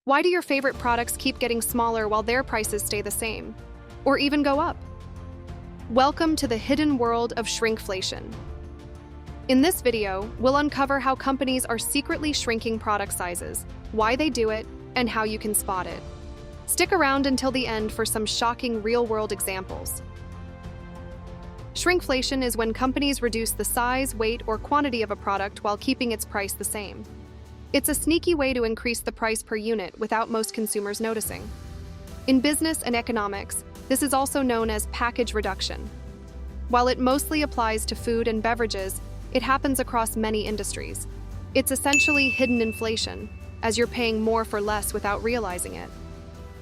Why do your favorite products keep getting smaller while their prices stay the same? Or even go up? Welcome to the hidden world of shrinkflation. In this video, we'll uncover how companies are secretly shrinking product sizes, why they do it, and how you can spot it. Stick around until the end for some shocking real-world examples. Shrinkflation is when companies reduce the size, weight, or quantity of a product while keeping its price the same. It's a sneaky way to increase the price per unit without most consumers noticing. In business and economics, this is also known as package reduction. While it mostly applies to food and beverages, it happens across many industries. It's essentially hidden inflation, as you're paying more for less without realizing it.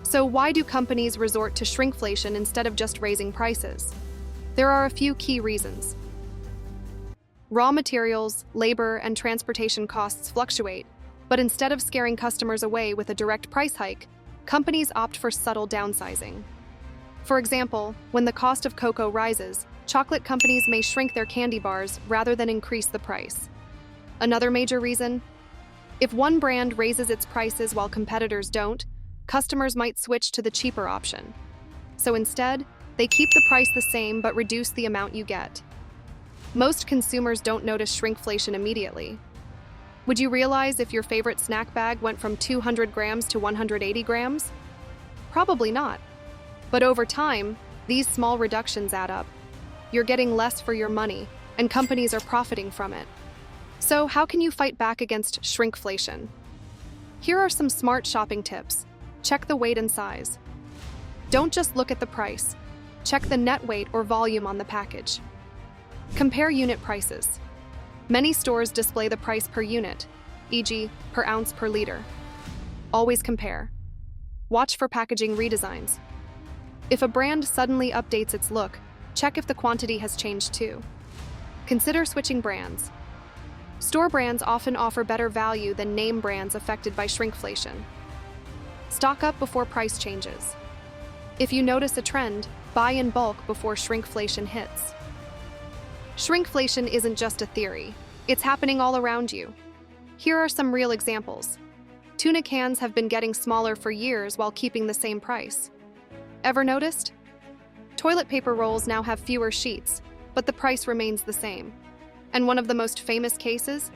So why do companies resort to shrinkflation instead of just raising prices? There are a few key reasons. Raw materials, labor, and transportation costs fluctuate, but instead of scaring customers away with a direct price hike, companies opt for subtle downsizing. For example, when the cost of cocoa rises, chocolate companies may shrink their candy bars rather than increase the price. Another major reason? If one brand raises its prices while competitors don't, customers might switch to the cheaper option. So instead, they keep the price the same but reduce the amount you get. Most consumers don't notice shrinkflation immediately. Would you realize if your favorite snack bag went from 200 grams to 180 grams? Probably not. But over time, these small reductions add up. You're getting less for your money, and companies are profiting from it. So how can you fight back against shrinkflation? Here are some smart shopping tips. Check the weight and size. Don't just look at the price. Check the net weight or volume on the package. Compare unit prices. Many stores display the price per unit, e.g., per ounce per liter. Always compare. Watch for packaging redesigns. If a brand suddenly updates its look, check if the quantity has changed too. Consider switching brands. Store brands often offer better value than name brands affected by shrinkflation. Stock up before price changes. If you notice a trend, buy in bulk before shrinkflation hits. Shrinkflation isn't just a theory. It's happening all around you. Here are some real examples. Tuna cans have been getting smaller for years while keeping the same price. Ever noticed? Toilet paper rolls now have fewer sheets, but the price remains the same. And one of the most famous cases?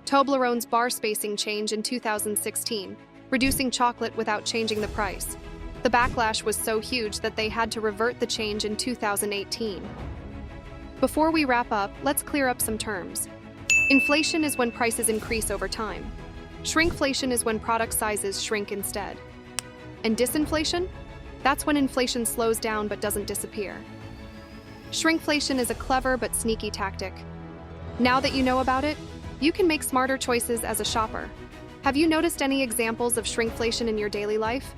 Toblerone's bar spacing change in 2016, reducing chocolate without changing the price. The backlash was so huge that they had to revert the change in 2018. Before we wrap up, let's clear up some terms. Inflation is when prices increase over time. Shrinkflation is when product sizes shrink instead. And disinflation? That's when inflation slows down but doesn't disappear. Shrinkflation is a clever but sneaky tactic. Now that you know about it, you can make smarter choices as a shopper. Have you noticed any examples of shrinkflation in your daily life?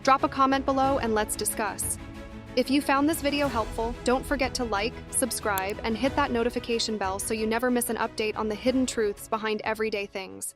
Drop a comment below and let's discuss. If you found this video helpful, don't forget to like, subscribe, and hit that notification bell so you never miss an update on the hidden truths behind everyday things.